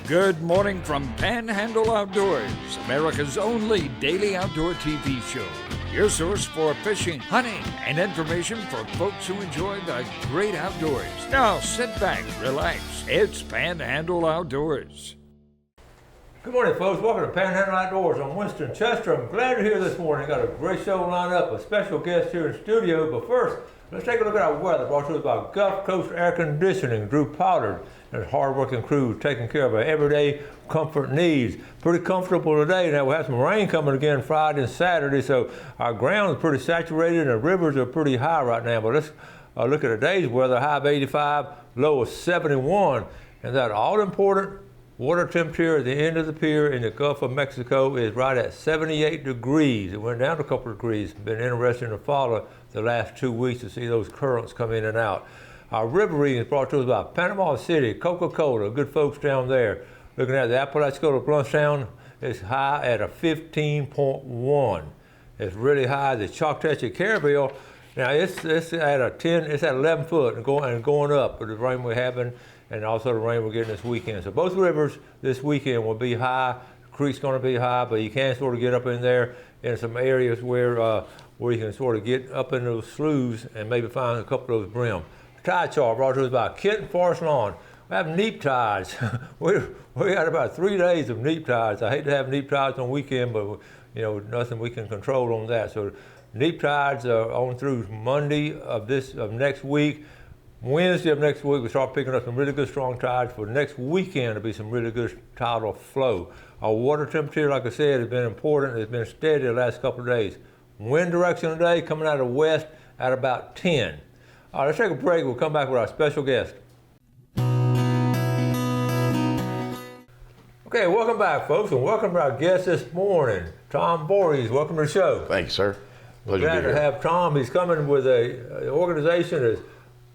Good morning from Panhandle Outdoors, America's only daily outdoor TV show. Your source for fishing, hunting, and information for folks who enjoy the great outdoors. Now sit back, relax. It's Panhandle Outdoors. Good morning, folks. Welcome to Panhandle Outdoors. I'm Winston Chester. I'm glad you're here this morning. Got a great show lined up, a special guest here in studio. But first, let's take a look at our weather. Brought to us by Gulf Coast Air Conditioning, Drew Pollard, and his hard-working crew taking care of our everyday comfort needs. Pretty comfortable today. Now, we have some rain coming again Friday and Saturday, so our ground is pretty saturated and the rivers are pretty high right now. But let's look at today's weather. High of 85, low of 71. And that all-important water temperature at the end of the pier in the Gulf of Mexico is right at 78 degrees. It went down a couple of degrees. It's been interesting to follow the last 2 weeks to see those currents come in and out. Our river reading is brought to us by Panama City, Coca-Cola, good folks down there. Looking at the Apalachicola Bluntstown, it's high at a 15.1. It's really high. The Choctaw Carabel, now it's at a 10, it's at 11 foot and going up with the rain we're having, and also the rain we're getting this weekend. So both rivers this weekend will be high. The creek's going to be high, but you can sort of get up in there in some areas where you can sort of get up in those sloughs and maybe find a couple of those brim. Tide chart brought to us by Kent Forest Lawn. We have neap tides. we got about 3 days of neap tides. I hate to have neap tides on weekend, but nothing we can control on that. So neap tides are on through Monday of next week. Wednesday of next week, we start picking up some really good strong tides. For next weekend, there'll be some really good tidal flow. Our water temperature, like I said, has been important. It's been steady the last couple of days. Wind direction today coming out of the west at about 10. All right, let's take a break. We'll come back with our special guest. Okay, welcome back, folks, and welcome to our guest this morning, Tom Voorhees. Welcome to the show. Thank you, sir. We're glad to have Tom. He's coming with an organization that's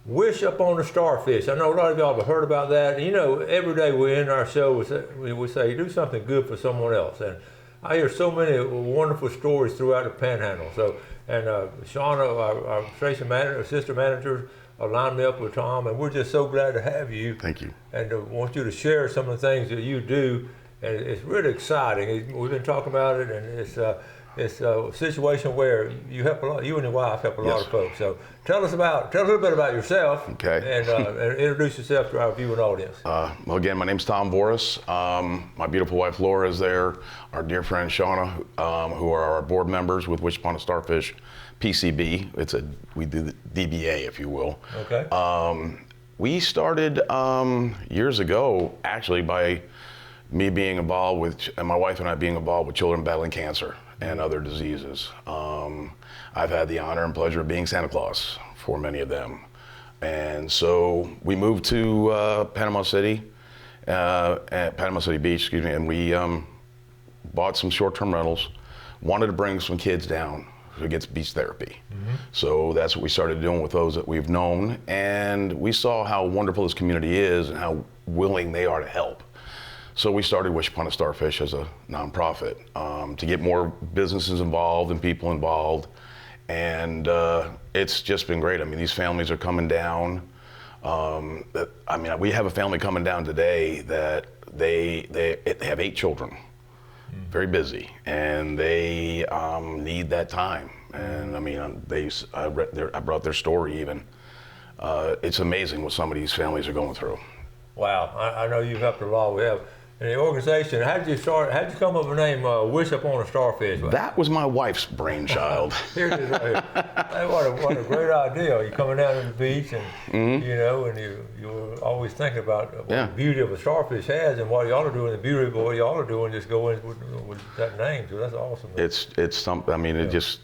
Wish Up on the Starfish. I know a lot of y'all have heard about that. Every day we end our show, we say, do something good for someone else. And I hear so many wonderful stories throughout the Panhandle. And Shauna, our station manager, assistant manager, lined me up with Tom, and we're just so glad to have you. Thank you. And want you to share some of the things that you do, and it's really exciting. We've been talking about it, and it's a situation where you help a lot. You and your wife help a lot of folks. So tell us a little bit about yourself. Okay. And introduce yourself to our viewing audience. Well, again, my name's Tom Voorhees. My beautiful wife Laura is there. Our dear friend Shauna, who are our board members with Wish Upon a Starfish, PCB. We do the DBA, if you will. Okay. We started years ago, actually, by me being involved with, and my wife and I being involved with children battling cancer and other diseases. I've had the honor and pleasure of being Santa Claus for many of them. And so we moved to Panama City Beach, and we bought some short-term rentals, wanted to bring some kids down who gets beach therapy. Mm-hmm. So that's what we started doing with those that we've known, and we saw how wonderful this community is and how willing they are to help. So we started Wish Upon a Starfish as a nonprofit to get more businesses involved and people involved, and it's just been great. I mean, these families are coming down. We have a family coming down today that they have 8 children, very busy, and they need that time. And I brought their story even. It's amazing what some of these families are going through. Wow, I know you've helped a lot. We have. And the organization, how did you come up with the name Wish Upon a Starfish? That was my wife's brainchild. Here it is right here. Hey, what a great idea. You're coming down to the beach and, and you're always thinking about what the beauty of a starfish has and what y'all are doing, the beauty of what y'all are doing, just go in with that name. So that's awesome. It's something, it just,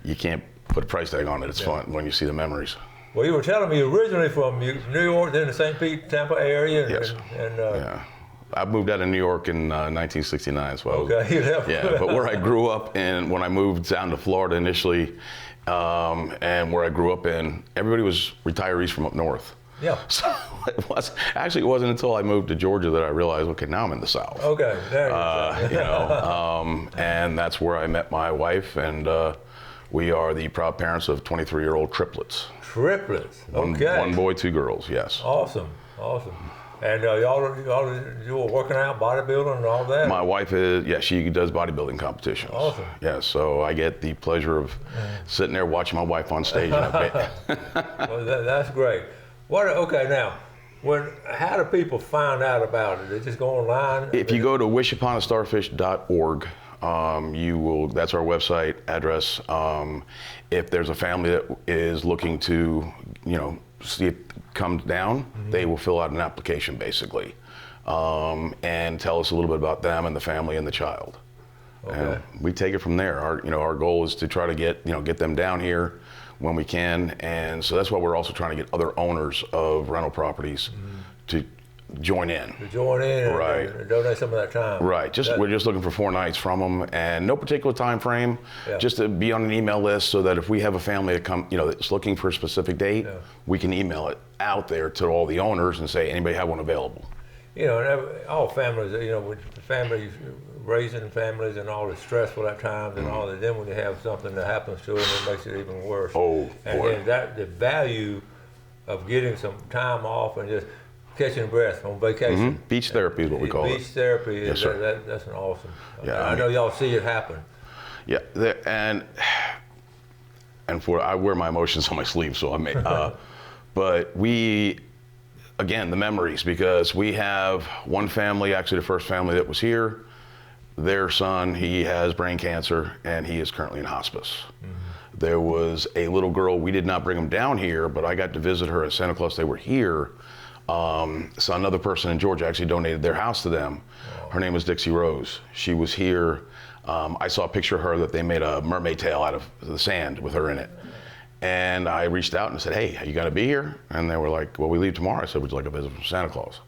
you can't put a price tag on it. It's fun when you see the memories. Well, you were telling me originally from New York, then the St. Pete, Tampa area. Yes. I moved out of New York in 1969, so okay. But where I grew up and when I moved down to Florida initially, and where I grew up in, everybody was retirees from up north. Yeah. So it wasn't until I moved to Georgia that I realized, okay, now I'm in the South. Okay, there you go. And that's where I met my wife, and we are the proud parents of 23-year-old triplets. Triplets. Okay. One boy, 2 girls. Yes. Awesome. And y'all you were working out, bodybuilding, and all that. My wife she does bodybuilding competitions. Awesome. Yeah, so I get the pleasure of sitting there watching my wife on stage. Well, that's great. Okay, now, how do people find out about it? They just go online? If you go to wishuponastarfish.org, that's our website address. If there's a family that is looking to, see it come down, they will fill out an application basically, and tell us a little bit about them and the family and the child. Okay. And we take it from there. Our goal is to try to get them down here when we can, and so that's why we're also trying to get other owners of rental properties to join in. Right. And donate some of that time. Right. We're just looking for 4 nights from them, and no particular time frame. Yeah. Just to be on an email list, so that if we have a family that that's looking for a specific date, we can email it out there to all the owners and say, anybody have one available. And all families, with families, raising families and all the stressful at times and all that. Then when you have something that happens to them, it makes it even worse. Oh, and boy. then the value of getting some time off and just catching a breath on vacation. Mm-hmm. Beach therapy is what we call it. Beach therapy is yes, sir. That's an awesome. Yeah, I know y'all see it happen. Yeah, and I wear my emotions on my sleeve, so I may. But again, the memories, because we have one family, actually the first family that was here. Their son, he has brain cancer, and he is currently in hospice. Mm-hmm. There was a little girl, we did not bring him down here, but I got to visit her at Santa Claus. They were here. So another person in Georgia actually donated their house to them. Wow. Her name was Dixie Rose. She was here. I saw a picture of her that they made a mermaid tail out of the sand with her in it. And I reached out and said, hey, are you gonna be here? And they were like, well, we leave tomorrow. I said, would you like a visit from Santa Claus?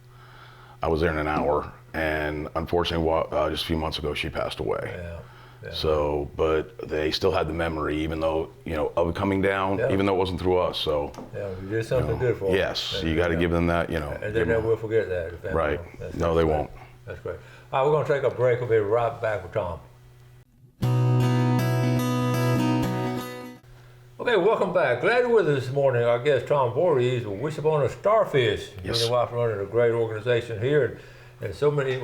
I was there in an hour, and unfortunately, just a few months ago, she passed away. Yeah. So, but they still had the memory, even though, of it coming down, even though it wasn't through us, so. Yeah, you did something good for them. Yes, you gotta give them that, And they never will forget that. Right, no, they won't. That's great. All right, we're gonna take a break. We'll be right back with Tom. Okay, welcome back. Glad you're with us this morning. Our guest, Tom Voorhees, with Wish Upon a Starfish. Yes. Your wife running a great organization here. And so many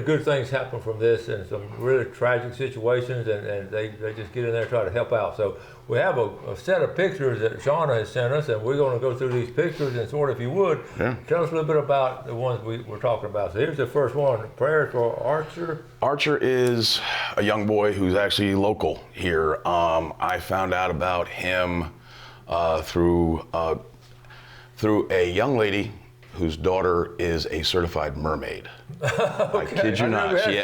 good things happen from this, and some really tragic situations, and they just get in there and try to help out. So we have a set of pictures that Shauna has sent us, and we're going to go through these pictures and if you would, tell us a little bit about the ones we're talking about. So here's the first one, Prayers for Archer. Archer is a young boy who's actually local here. I found out about him through a young lady whose daughter is a certified mermaid. Okay. I kid you not. She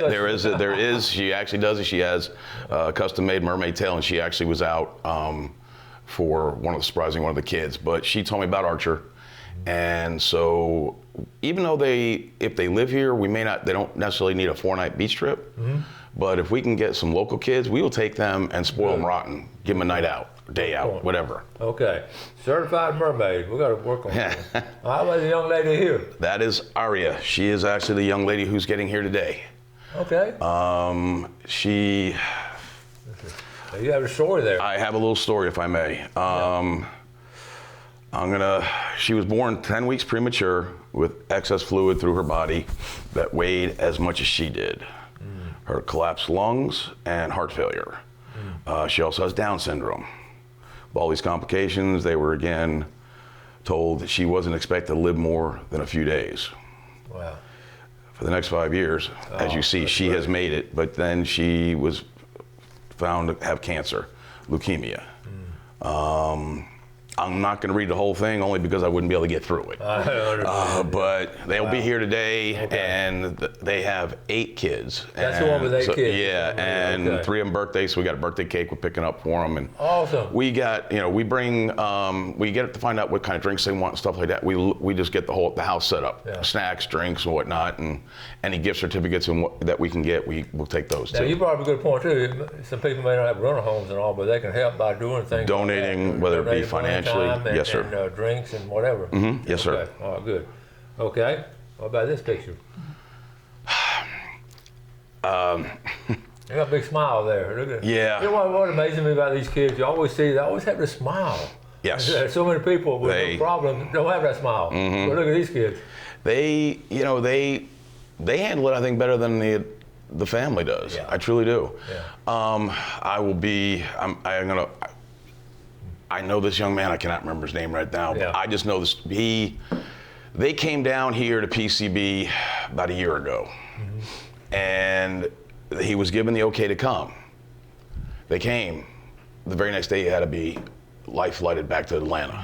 actually does it. She has a custom-made mermaid tail, and she actually was out for surprising one of the kids. But she told me about Archer, and so even though if they live here, they don't necessarily need a 4-night beach trip. Mm-hmm. But if we can get some local kids, we will take them and spoil them rotten, give them a night out, day out, whatever. Okay, certified mermaid. We got to work on that. How about the young lady here? That is Aria. She is actually the young lady who's getting here today. Okay. You have a story there. I have a little story, if I may. She was born 10 weeks premature with excess fluid through her body that weighed as much as she did. Her collapsed lungs and heart failure. She also has Down syndrome. With all these complications, they were again told that she wasn't expected to live more than a few days. Wow. For the next 5 years, as you see, she has made it, but then she was found to have cancer, leukemia. I'm not going to read the whole thing, only because I wouldn't be able to get through it. But they'll be here today, and they have 8 kids. That's the one with 8 kids. Yeah, and 3 of them birthdays, so we got a birthday cake we're picking up for them. And awesome. We got, we bring, we get to find out what kind of drinks they want and stuff like that. We just get the house set up, snacks, drinks, and whatnot, and any gift certificates that we can get, we'll take those too. Now, you brought up a good point too. Some people may not have rental homes and all, but they can help by doing things. Donating, like whether it be financially. Yes, sir. And drinks and whatever. Mm-hmm. Yes, sir. All right, good. Okay. What about this picture? You got a big smile there. Look at it. Yeah. You know what amazes me about these kids? You always see they always have this smile. Yes. So many people with no problem don't have that smile. Mm-hmm. But look at these kids. they, you know, they handle it, I think, better than the family does. Yeah. I truly do. Yeah. I know this young man, I cannot remember his name right now, Yeah. but I just know this, they came down here to PCB about a year ago, and he was given the okay to come. They came. The very next day he had to be life flighted back to Atlanta.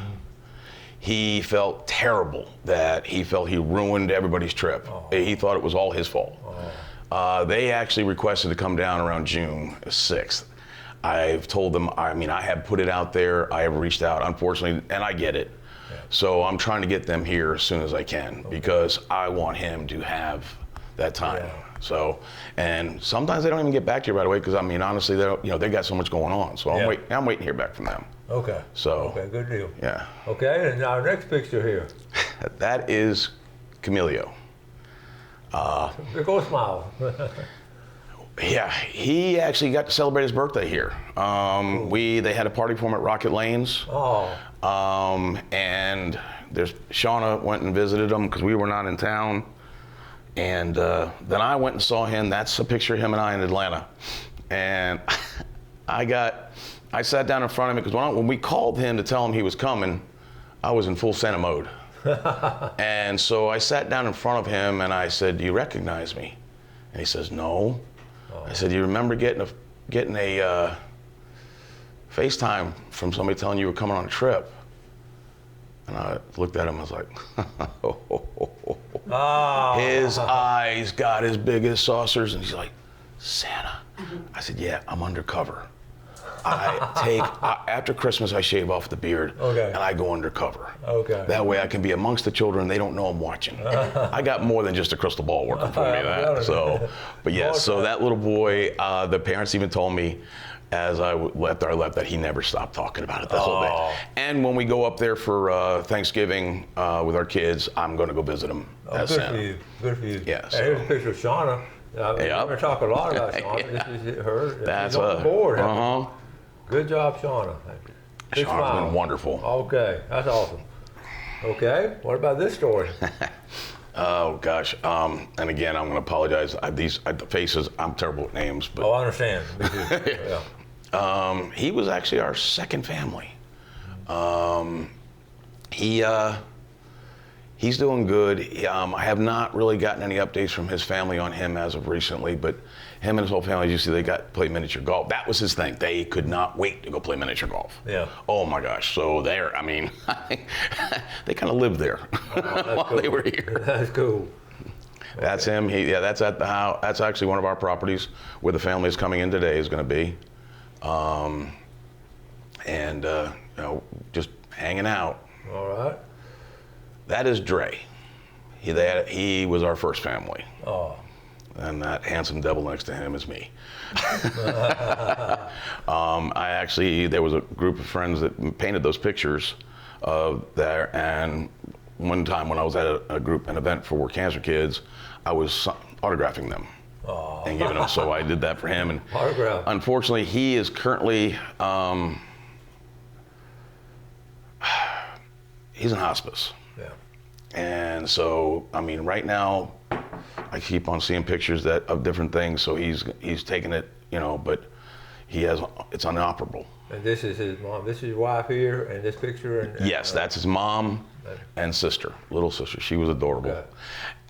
He felt terrible that he felt he ruined everybody's trip. He thought it was all his fault. They actually requested to come down around June 6th. I've told them, I have put it out there, I have reached out, unfortunately, and I get it. Yeah. So I'm trying to get them here as soon as I can because I want him to have that time. Yeah. So, and sometimes they don't even get back to you right away because honestly, they got so much going on. So I'm waiting to hear back from them. Okay. So. Okay, good deal. Yeah. Okay, and our next picture here. That is Camilio. Big old smile. Yeah, he actually got to celebrate his birthday here. They had a party for him at Rocket Lanes. And Shauna went and visited him because we were not in town. And then I went and saw him. That's a picture of him and I in Atlanta. And I sat down in front of him because when we called him to tell him he was coming, I was in full Santa mode. And so I sat down in front of him and I said, "Do you recognize me?" And he says, "No." I said, "Do you remember getting a FaceTime from somebody telling you were coming on a trip?" And I looked at him, I was like, His eyes got as big as saucers, and he's like, "Santa." I said, "Yeah, I'm undercover. After Christmas, I shave off the beard, and I go undercover. Okay. That way I can be amongst the children, they don't know I'm watching." I got more than just a crystal ball working for me, but yes, so that little boy, the parents even told me as I left that he never stopped talking about it the whole day. And when we go up there for Thanksgiving with our kids, I'm going to go visit him. Good for you. Good for you. Yeah, so. Here's a picture of Shauna. We're going to talk a lot about Shauna. This is her. That's She's on the board. Good job, Shauna. Shauna's been wonderful. Okay, that's awesome. Okay, what about this story? Oh gosh, and again, I'm going to apologize. The faces, I'm terrible with names. But I understand. Me too. Yeah. He was actually our second family. He's doing good. I have not really gotten any updates from his family on him as of recently, but him and his whole family, you see, they play miniature golf. That was his thing. They could not wait to go play miniature golf. Yeah. Oh my gosh. So they kind of lived there while cool. they were here. That's cool. That's him. That's at the house. That's actually one of our properties where the family is coming in today is going to be, just hanging out. All right. That is Dre. He was our first family. Oh. And that handsome devil next to him is me. There was a group of friends that painted those pictures there, and one time when I was at an event for cancer kids, I was autographing them and giving them. So I did that for him. And autograph. Unfortunately, he is currently he's in hospice. Yeah. And so, right now, I keep on seeing pictures of different things. So he's taking it, but it's inoperable. And this is his mom. This is your wife here, and this picture. And yes, that's his mom and sister, little sister. She was adorable. Okay.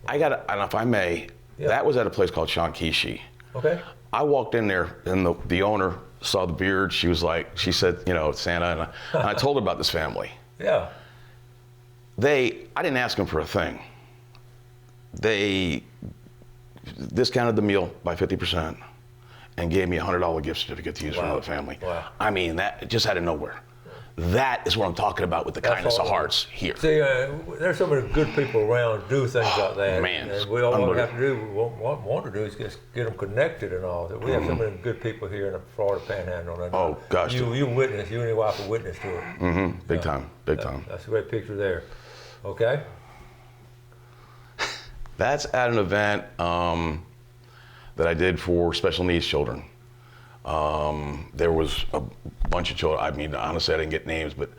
And if I may, that was at a place called Shankishi. Okay. I walked in there, and the owner saw the beard. She said, Santa, and I told her about this family. Yeah. I didn't ask them for a thing. They discounted the meal by 50% and gave me a $100 gift certificate to use for another family. Wow. That just out of nowhere. That is what I'm talking about with the kindness of hearts here. See, there's so many good people around do things like that. Man, and we all we have to do, want to do is just get them connected and all. We have so many good people here in the Florida Panhandle. And oh gosh. You and your wife are witness to it. Mm-hmm. Big time. That's a great picture there. Okay. That's at an event that I did for special needs children. There was a bunch of children. Honestly, I didn't get names, but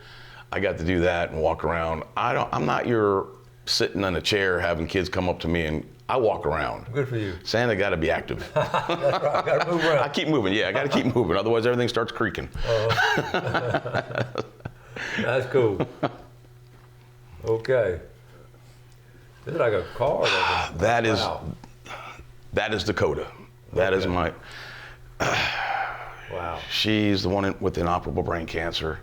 I got to do that and walk around. I'm not your sitting in a chair having kids come up to me, and I walk around. Good for you. Santa got to be active. That's right. Got to move around. I keep moving. Yeah, I got to keep moving. Otherwise, everything starts creaking. That's cool. Okay. This is like a car. That is wow. That is Dakota. That is my. Wow. She's the one with inoperable brain cancer.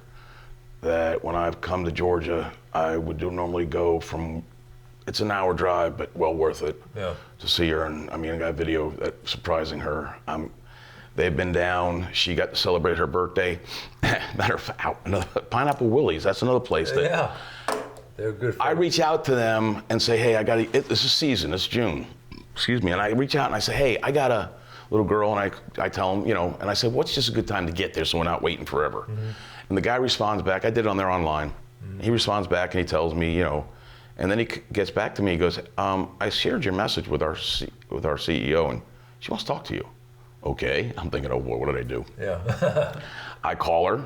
That when I've come to Georgia, I would normally go from. It's an hour drive, but well worth it. Yeah. To see her, and I mean, I got a video that surprising her. They've been down. She got to celebrate her birthday. Matter of fact, Pineapple Willie's. That's another place that. Yeah. They're good. I reach out to them and say, hey, this is season. It's June. Excuse me. And I reach out and I say, hey, I got a little girl, and I tell them, and I said, what's just a good time to get there so we're not waiting forever? Mm-hmm. And the guy responds back. I did it on there online. Mm-hmm. He responds back and he tells me, and then he gets back to me. He goes, I shared your message with our CEO, and she wants to talk to you. Okay. I'm thinking, oh boy, what did I do? Yeah. I call her.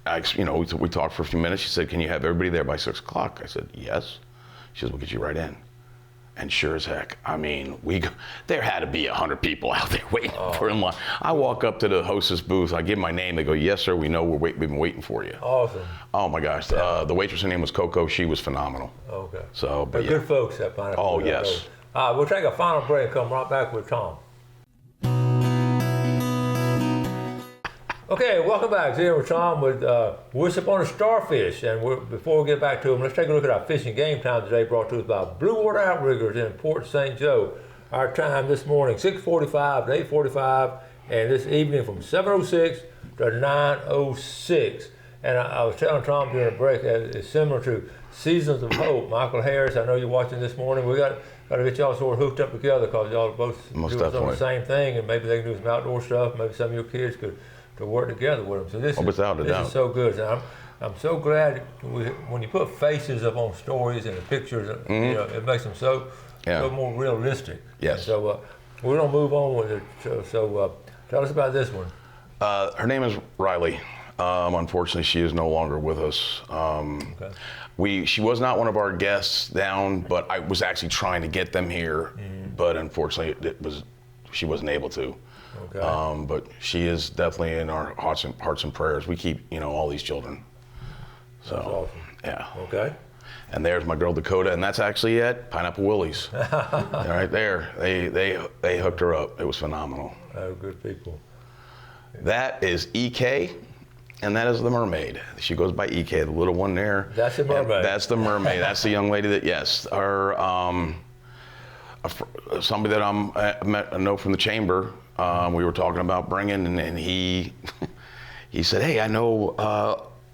We talked for a few minutes. She said, can you have everybody there by 6 o'clock? I said, yes. She says, we'll get you right in. And sure as heck, I mean, there had to be 100 people out there waiting for in line. I walk up to the hostess booth, I give my name, they go, yes, sir, we know we've been waiting for you. Awesome. Oh my gosh, the waitress, her name was Coco, she was phenomenal. Okay. So, but they're good folks at Pineapple. Oh, yes. We'll take a final break and come right back with Tom. Okay, welcome back. Here with Tom with Wish Upon a Starfish. And before we get back to them, let's take a look at our fishing game time today, brought to us by Blue Water Outriggers in Port St. Joe. Our time this morning, 6:45 to 8:45, and this evening from 7:06 to 9:06. And I was telling Tom during a break that it's similar to Seasons of Hope. Michael Harris, I know you're watching this morning. We got to get y'all sort of hooked up together because y'all are both doing some of the same thing, and maybe they can do some outdoor stuff. Maybe some of your kids could to work together with them. So this is so good. And I'm so glad when you put faces up on stories and the pictures, it makes them so more realistic. Yes. And so we're gonna move on with it. So tell us about this one. Her name is Riley. Unfortunately, she is no longer with us. She was not one of our guests down, but I was actually trying to get them here, but unfortunately, she wasn't able to. Okay. But she is definitely in our hearts and prayers. We keep, all these children. So, that's awesome. Yeah. Okay. And there's my girl Dakota, and that's actually at Pineapple Willie's. Right there. They hooked her up. It was phenomenal. Oh, good people. That is EK, and that is the mermaid. She goes by EK, the little one there. That's the mermaid. And that's the mermaid. That's the young lady that, yes, her, somebody that I know from the chamber. We were talking about bringing, and he said, hey, I know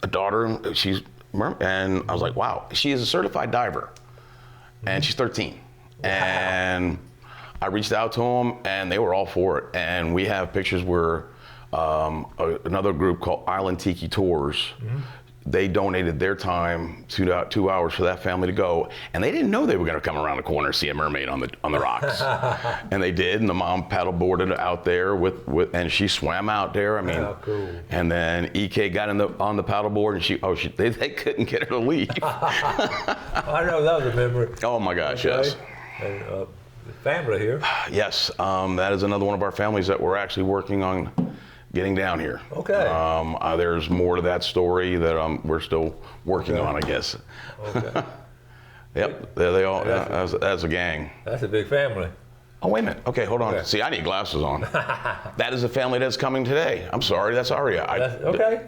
a daughter, and I was like, wow, she is a certified diver, and she's 13. Wow. And I reached out to them, and they were all for it. And we have pictures where another group called Island Tiki Tours, they donated their time, 2 hours for that family to go, and they didn't know they were going to come around the corner and see a mermaid on the rocks, and they did. And the mom paddleboarded out there and she swam out there. I mean, cool. And then EK got on the paddleboard, and they couldn't get her to leave. I know that was a memory. Oh my gosh, yes. And the family here. Yes, that is another one of our families that we're actually working on getting down here. Okay. There's more to that story that we're still working on, I guess. Okay. Yep, they all, that's a gang. That's a big family. Oh, wait a minute. Okay, hold on. Okay. See, I need glasses on. That is a family that's coming today. I'm sorry, that's Aria. Okay.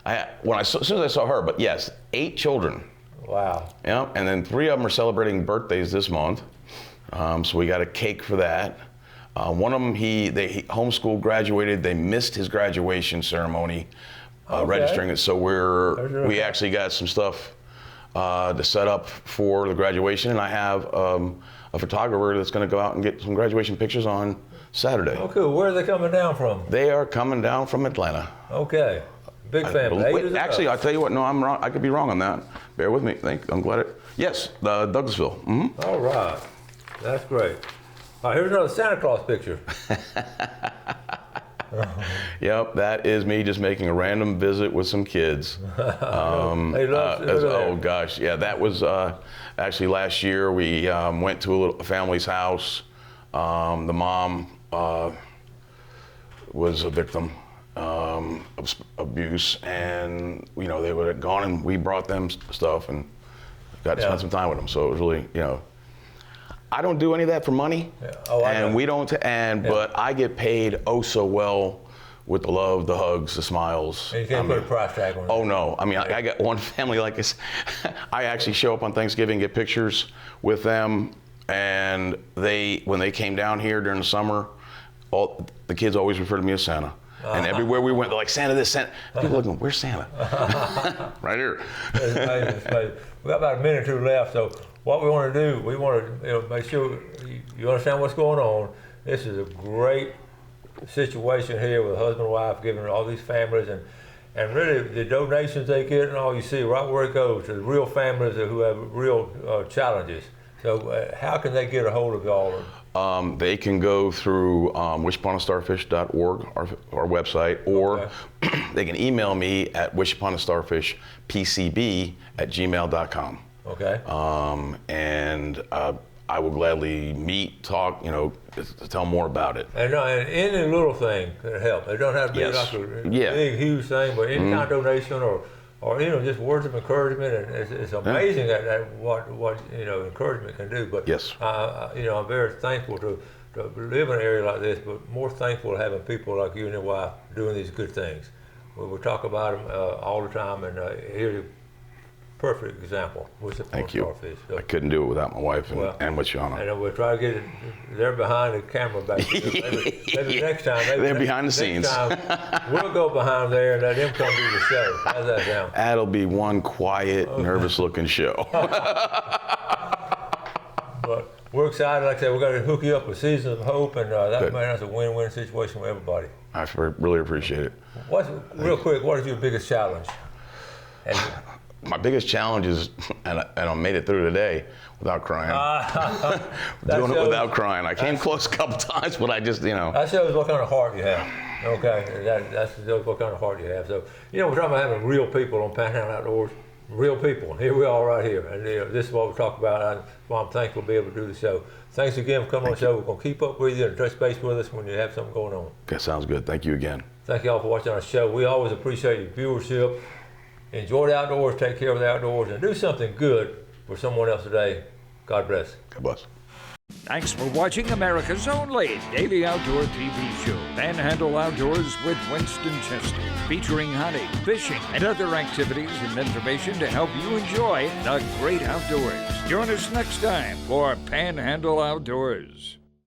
As soon as I saw her, but yes, 8 children. Wow. Yeah, and then 3 of them are celebrating birthdays this month. So we got a cake for that. One of them, he homeschool graduated. They missed his graduation ceremony, registering it. So we actually got some stuff to set up for the graduation, and I have a photographer that's going to go out and get some graduation pictures on Saturday. Oh, cool. Where are they coming down from? They are coming down from Atlanta. Okay. Big family. Actually, I'll tell you what. No, I'm wrong. I could be wrong on that. Bear with me. I'm glad it. Yes, Douglasville. Mm-hmm. All right. That's great. All right, here's another Santa Claus picture. Yep, that is me just making a random visit with some kids. They love Oh gosh, yeah, that was actually last year. We went to a family house. The mom was a victim of abuse, and they were gone, and we brought them stuff and got to spend some time with them. So it was really, I don't do any of that for money, and we don't. But I get paid oh so well with the love, the hugs, the smiles. And you can't put a price tag on it. Oh no! I mean, I got one family like this. I actually show up on Thanksgiving, get pictures with them, and when they came down here during the summer, all the kids always refer to me as Santa. And everywhere we went, they're like, Santa this, Santa. People looking, where's Santa? Right here. It's amazing. We got about a minute or two left, so what we want to do, we want to make sure you understand what's going on. This is a great situation here with husband and wife giving all these families, and really the donations they get and all, you see right where it goes to the real families who have real challenges. So how can they get a hold of y'all? They can go through wishuponastarfish.org, our website, or they can email me at wishuponastarfishpcb@gmail.com. Okay. And I will gladly meet, talk, to tell more about it. And any little thing can help. It don't have to be like a big, huge thing, but any kind of donation or just words of encouragement, and it's amazing at what encouragement can do. But yes, I'm very thankful to live in an area like this, but more thankful having people like you and your wife doing these good things. We talk about them all the time, and here's a perfect example. Thank you. Starfish. So, I couldn't do it without my wife and with Shauna. And we'll try to get it. They're behind the camera back there. Maybe next time. They're behind the scenes. Time, we'll go behind there and let them come do the show. How's that sound? That'll be one quiet, nervous-looking show. But we're excited. Like I said, we're going to hook you up with Seasons of Hope, and that's a win-win situation for everybody. I really appreciate it. Real quick, what is your biggest challenge? My biggest challenge is, and I made it through today without crying. Doing it without crying. I came close a couple times, but I just, That shows what kind of heart you have. Okay, that shows what kind of heart you have. So, we're talking about having real people on Panhandle Outdoors. Real people. Here we are right here. And this is what we talk about. That's why I'm thankful to be able to do the show. Thanks again for coming on the show. We're going to keep up with you and touch base with us when you have something going on. Okay, sounds good. Thank you again. Thank you all for watching our show. We always appreciate your viewership. Enjoy the outdoors, take care of the outdoors, and do something good for someone else today. God bless. God bless. Thanks for watching America's only daily outdoor TV show, Panhandle Outdoors with Winston Chester, featuring hunting, fishing, and other activities and information to help you enjoy the great outdoors. Join us next time for Panhandle Outdoors.